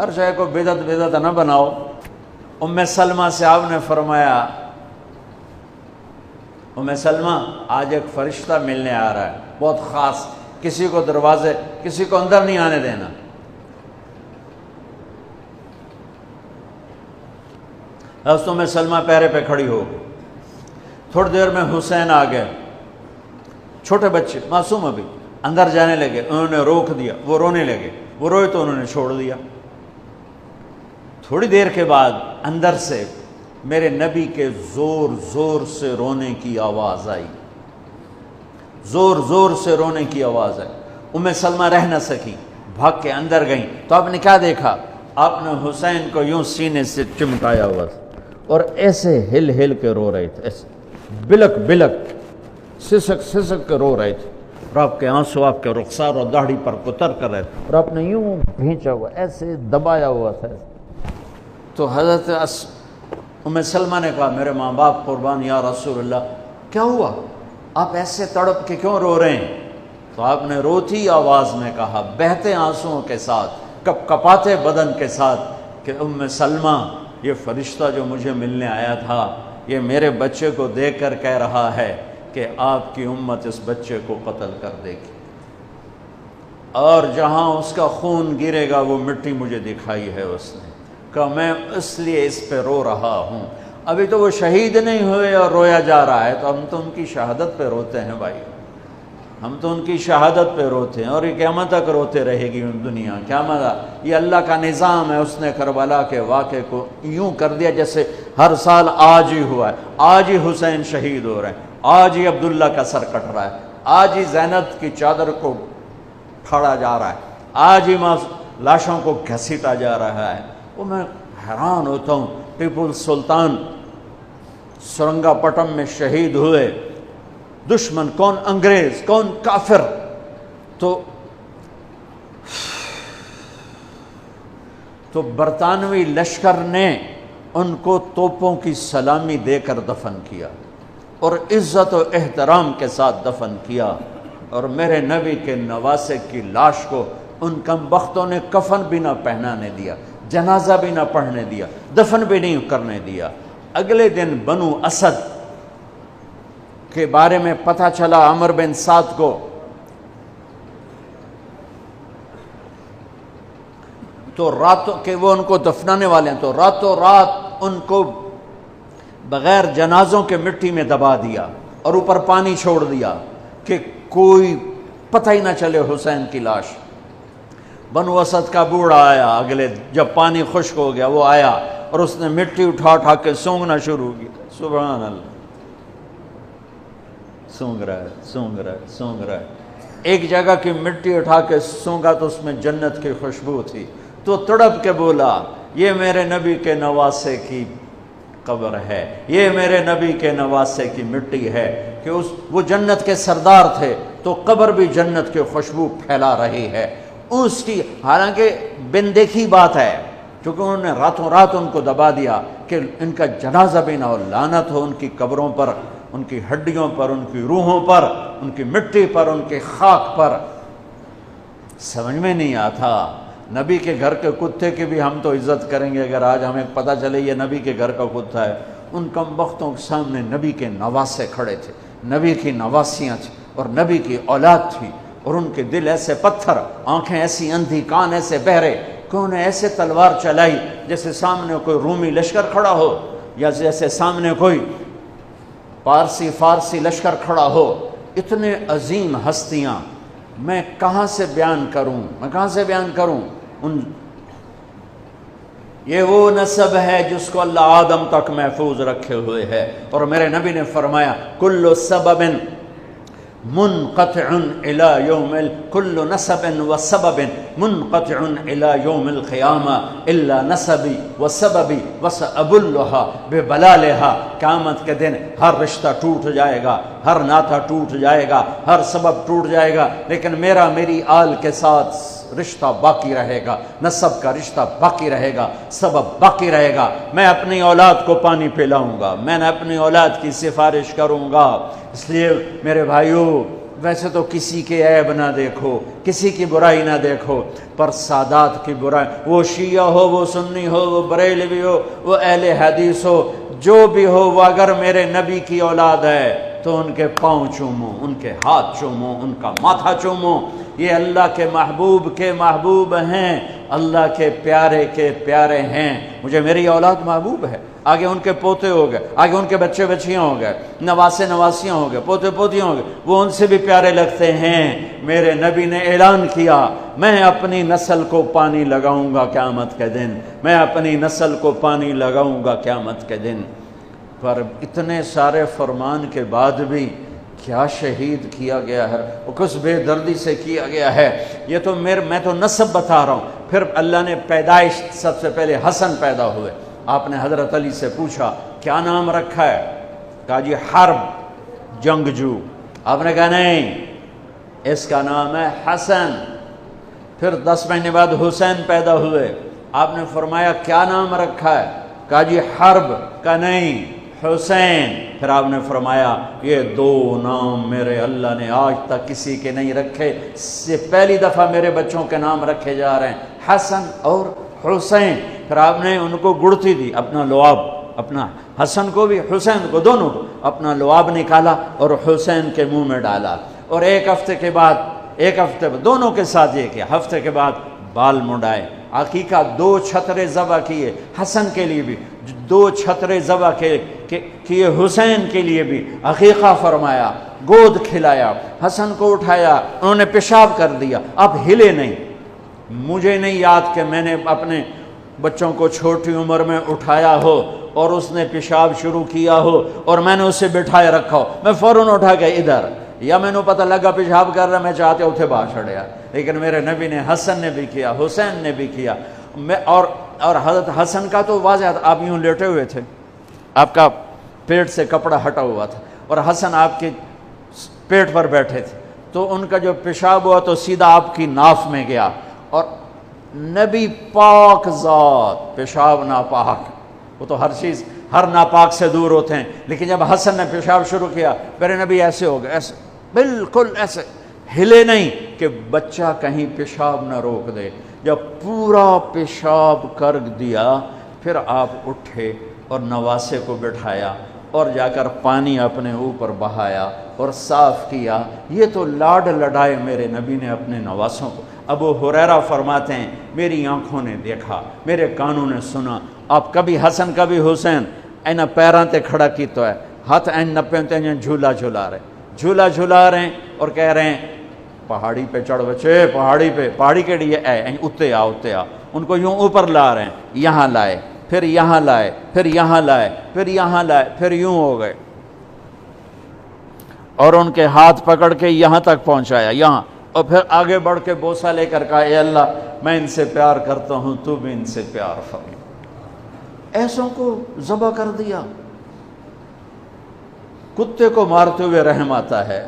ہر شے کو بدعت بدعت نہ بناؤ۔ ام سلمہ سے آپ نے فرمایا ام سلمہ آج ایک فرشتہ ملنے آ رہا ہے بہت خاص، کسی کو دروازے کسی کو اندر نہیں آنے دینا۔ حضرت ام سلمہ پیرے پہ کھڑی ہو گئی۔ تھوڑی دیر میں حسین آ گئے، چھوٹے بچے معصوم ابھی، اندر جانے لگے، انہوں نے روک دیا، وہ رونے لگے، وہ روئے تو انہوں نے چھوڑ دیا۔ تھوڑی دیر کے بعد اندر سے میرے نبی کے زور زور سے رونے کی آواز آئی، زور زور سے رونے کی آواز آئی۔ ام سلمہ رہ نہ سکی، بھاگ کے اندر گئیں تو آپ نے کیا دیکھا؟ آپ نے حسین کو یوں سینے سے چمٹایا ہوا اور ایسے ہل ہل کے رو رہے تھے، ایسے بلک بلک سسک سسک کے رو رہے تھے، اور آپ کے آنسو آپ کے رخسار اور داڑھی پر اتر کر رہے تھے، اور آپ نے یوں بھینچا ہوا ایسے دبایا ہوا تھا۔ تو حضرت ام سلمہ نے کہا میرے ماں باپ قربان یا رسول اللہ، کیا ہوا؟ آپ ایسے تڑپ کے کیوں رو رہے ہیں؟ تو آپ نے روتی آواز میں کہا، بہتے آنسوؤں کے ساتھ، کپ کپاتے بدن کے ساتھ، کہ ام سلمہ یہ فرشتہ جو مجھے ملنے آیا تھا یہ میرے بچے کو دیکھ کر کہہ رہا ہے کہ آپ کی امت اس بچے کو قتل کر دے گی، اور جہاں اس کا خون گرے گا وہ مٹی مجھے دکھائی ہے اس نے، کہ میں اس لیے اس پہ رو رہا ہوں۔ ابھی تو وہ شہید نہیں ہوئے اور رویا جا رہا ہے، تو ہم تو ان کی شہادت پہ روتے ہیں بھائی، ہم تو ان کی شہادت پہ روتے ہیں، اور یہ قیامت تک روتے رہے گی دنیا۔ قیامت یہ اللہ کا نظام ہے، اس نے کربلا کے واقعے کو یوں کر دیا جیسے ہر سال آج ہی ہوا ہے، آج ہی حسین شہید ہو رہے ہیں، آج ہی عبداللہ کا سر کٹ رہا ہے، آج ہی زینب کی چادر کو پھاڑا جا رہا ہے، آج ہی لاشوں کو گھسیٹا جا رہا ہے۔ وہ میں حیران ہوتا ہوں، ٹیپو سلطان سرنگا پٹم میں شہید ہوئے، دشمن کون؟ انگریز، کون؟ کافر۔ تو برطانوی لشکر نے ان کو توپوں کی سلامی دے کر دفن کیا اور عزت و احترام کے ساتھ دفن کیا، اور میرے نبی کے نواسے کی لاش کو ان کم بختوں نے کفن بھی نہ پہنانے دیا، جنازہ بھی نہ پڑھنے دیا، دفن بھی نہیں کرنے دیا۔ اگلے دن بنو اسد کے بارے میں پتہ چلا عمر بن سعد کو، تو راتوں کہ وہ ان کو دفنانے والے ہیں، تو راتوں رات ان کو بغیر جنازوں کے مٹی میں دبا دیا اور اوپر پانی چھوڑ دیا کہ کوئی پتہ ہی نہ چلے حسین کی لاش۔ بنو اسد کا بوڑھا آیا، اگلے جب پانی خشک ہو گیا وہ آیا اور اس نے مٹی اٹھا اٹھا کے سونگنا شروع کیا۔ سبحان اللہ، سونگ رہا ہے، سونگ رہا ہے، سونگ رہا ہے۔ ایک جگہ کی مٹی اٹھا کے سونگا تو اس میں جنت کی خوشبو تھی، تو تڑپ کے بولا یہ میرے نبی کے نواسے کی قبر ہے، یہ میرے نبی کے نواسے کی مٹی ہے، کہ وہ جنت کے سردار تھے تو قبر بھی جنت کی خوشبو پھیلا رہی ہے اس کی۔ حالانکہ بن دیکھی بات ہے، کیونکہ انہوں نے راتوں رات ان کو دبا دیا کہ ان کا جنازہ بھی نہ ہو، لعنت ہو ان کی قبروں پر، ان کی ہڈیوں پر، ان کی روحوں پر، ان کی مٹی پر، ان کی خاک پر۔ سمجھ میں نہیں آتا۔ نبی کے گھر کے کتے کی بھی ہم تو عزت کریں گے اگر آج ہمیں پتہ چلے یہ نبی کے گھر کا کتا ہے۔ ان کم بختوں کے سامنے نبی کے نواسے کھڑے تھے، نبی کی نواسیاں تھیں اور نبی کی اولاد تھی، اور ان کے دل ایسے پتھر، آنکھیں ایسی اندھی، کان ایسے بہرے کہ انہوں نے ایسے تلوار چلائی جیسے سامنے کوئی رومی لشکر کھڑا ہو، یا جیسے سامنے کوئی فارسی لشکر کھڑا ہو۔ اتنے عظیم ہستیاں، میں کہاں سے بیان کروں؟ یہ وہ نسب ہے جس کو اللہ آدم تک محفوظ رکھے ہوئے ہے، اور میرے نبی نے فرمایا کل سبب منقطع الى يوم كل نسب وسبب منقطع الى يوم القيامة الا نسبي وسببي وسأبلها ببلالها۔ قیامت کے دن ہر رشتہ ٹوٹ جائے گا، ہر ناطہ ٹوٹ جائے گا، ہر سبب ٹوٹ جائے گا، لیکن میری آل کے ساتھ رشتہ باقی رہے گا، نسب کا رشتہ باقی رہے گا، سبب باقی رہے گا۔ میں اپنی اولاد کو پانی پلاؤں گا، میں نے اپنی اولاد کی سفارش کروں گا۔ اس لیے میرے بھائیوں، ویسے تو کسی کے عیب نہ دیکھو، کسی کی برائی نہ دیکھو، پر سادات کی برائی، وہ شیعہ ہو، وہ سنی ہو، وہ بریلوی ہو، وہ اہل حدیث ہو، جو بھی ہو، وہ اگر میرے نبی کی اولاد ہے تو ان کے پاؤں چومو، ان کے ہاتھ چومو، ان کا ماتھا چومو۔ یہ اللہ کے محبوب ہیں، اللہ کے پیارے ہیں۔ مجھے میری اولاد محبوب ہے، آگے ان کے پوتے ہو گئے، آگے ان کے بچے بچیاں ہو گئے، نواسیاں ہو گئے، پوتے پوتیاں ہو گئے، وہ ان سے بھی پیارے لگتے ہیں۔ میرے نبی نے اعلان کیا، میں اپنی نسل کو پانی لگاؤں گا قیامت کے دن، میں اپنی نسل کو پانی لگاؤں گا قیامت کے دن۔ پر اتنے سارے فرمان کے بعد بھی کیا شہید کیا گیا ہے، وہ کس بے دردی سے کیا گیا ہے۔ یہ تو میں تو نسب بتا رہا ہوں۔ پھر اللہ نے پیدائش، سب سے پہلے حسن پیدا ہوئے۔ آپ نے حضرت علی سے پوچھا کیا نام رکھا ہے؟ کہا جی حرب، جنگجو۔ آپ نے کہا نہیں، اس کا نام ہے حسن۔ پھر 10 مہینے بعد حسین پیدا ہوئے۔ آپ نے فرمایا کیا نام رکھا ہے؟ کہا جی حرب۔ کہا نہیں، حسین۔ پھر آپ نے فرمایا یہ 2 نام میرے اللہ نے آج تک کسی کے نہیں رکھے، سے پہلی دفعہ میرے بچوں کے نام رکھے جا رہے ہیں، حسن اور حسین۔ پھر آپ نے ان کو گڑتی دی، اپنا لعاب، اپنا حسن کو بھی حسین کو، دونوں کو اپنا لعاب نکالا اور حسین کے منہ میں ڈالا۔ اور ایک ہفتے بعد دونوں کے ساتھ یہ کیا، ہفتے کے بعد بال منڈائے، عقیقہ 2 چھترے ذبح کیے حسن کے لیے بھی، 2 چھترے ذبح کیے حسین کے لیے بھی، عقیقہ فرمایا، گود کھلایا، حسن کو اٹھایا، انہوں نے پیشاب کر دیا، اب ہلے نہیں۔ مجھے نہیں یاد کہ میں نے اپنے بچوں کو چھوٹی عمر میں اٹھایا ہو اور اس نے پیشاب شروع کیا ہو اور میں نے اسے بٹھائے رکھا ہو، میں فوراً اٹھا کے ادھر، یا میں نے پتہ لگا پیشاب کر رہا، میں چاہتے اتھے باہر چھڑیا۔ لیکن میرے نبی نے، حسن نے بھی کیا، حسین نے بھی کیا۔ اور حضرت حسن کا تو واضح، آپ یوں لیٹے ہوئے تھے، آپ کا پیٹ سے کپڑا ہٹا ہوا تھا اور حسن آپ کے پیٹ پر بیٹھے تھے، تو ان کا جو پیشاب ہوا تو سیدھا آپ کی ناف میں گیا۔ اور نبی پاک ذات، پیشاب ناپاک، وہ تو ہر چیز، ہر ناپاک سے دور ہوتے ہیں، لیکن جب حسن نے پیشاب شروع کیا، میرے نبی ایسے ہو گئے، ایسے بالکل ایسے ہلے نہیں کہ بچہ کہیں پیشاب نہ روک دے۔ جب پورا پیشاب کر دیا، پھر آپ اٹھے اور نواسے کو بٹھایا اور جا کر پانی اپنے اوپر بہایا اور صاف کیا۔ یہ تو لاڈ لڈائے میرے نبی نے اپنے نواسوں کو۔ ابو ہریرہ فرماتے ہیں میری آنکھوں نے دیکھا، میرے کانوں نے سنا، آپ کبھی حسن کبھی حسین اینا پیراں تے کھڑا کی تو ہے، ہاتھ این نپے تے جھولا جھلا رہے ہیں اور کہہ رہے ہیں پہاڑی پہ چڑھ بچے، پہاڑی کے لیے اتے آ۔ ان کو یوں اوپر لا رہے ہیں، یہاں لائے، پھر یہاں لائے، پھر یہاں لائے، پھر یہاں لائے، پھر یوں ہو گئے اور ان کے ہاتھ پکڑ کے یہاں تک پہنچایا، یہاں، اور پھر آگے بڑھ کے بوسہ لے کر کہا اے اللہ میں ان سے پیار کرتا ہوں، تو بھی ان سے پیار فرما۔ ایسوں کو ذبح کر دیا۔ کتے کو مارتے ہوئے رحم آتا ہے،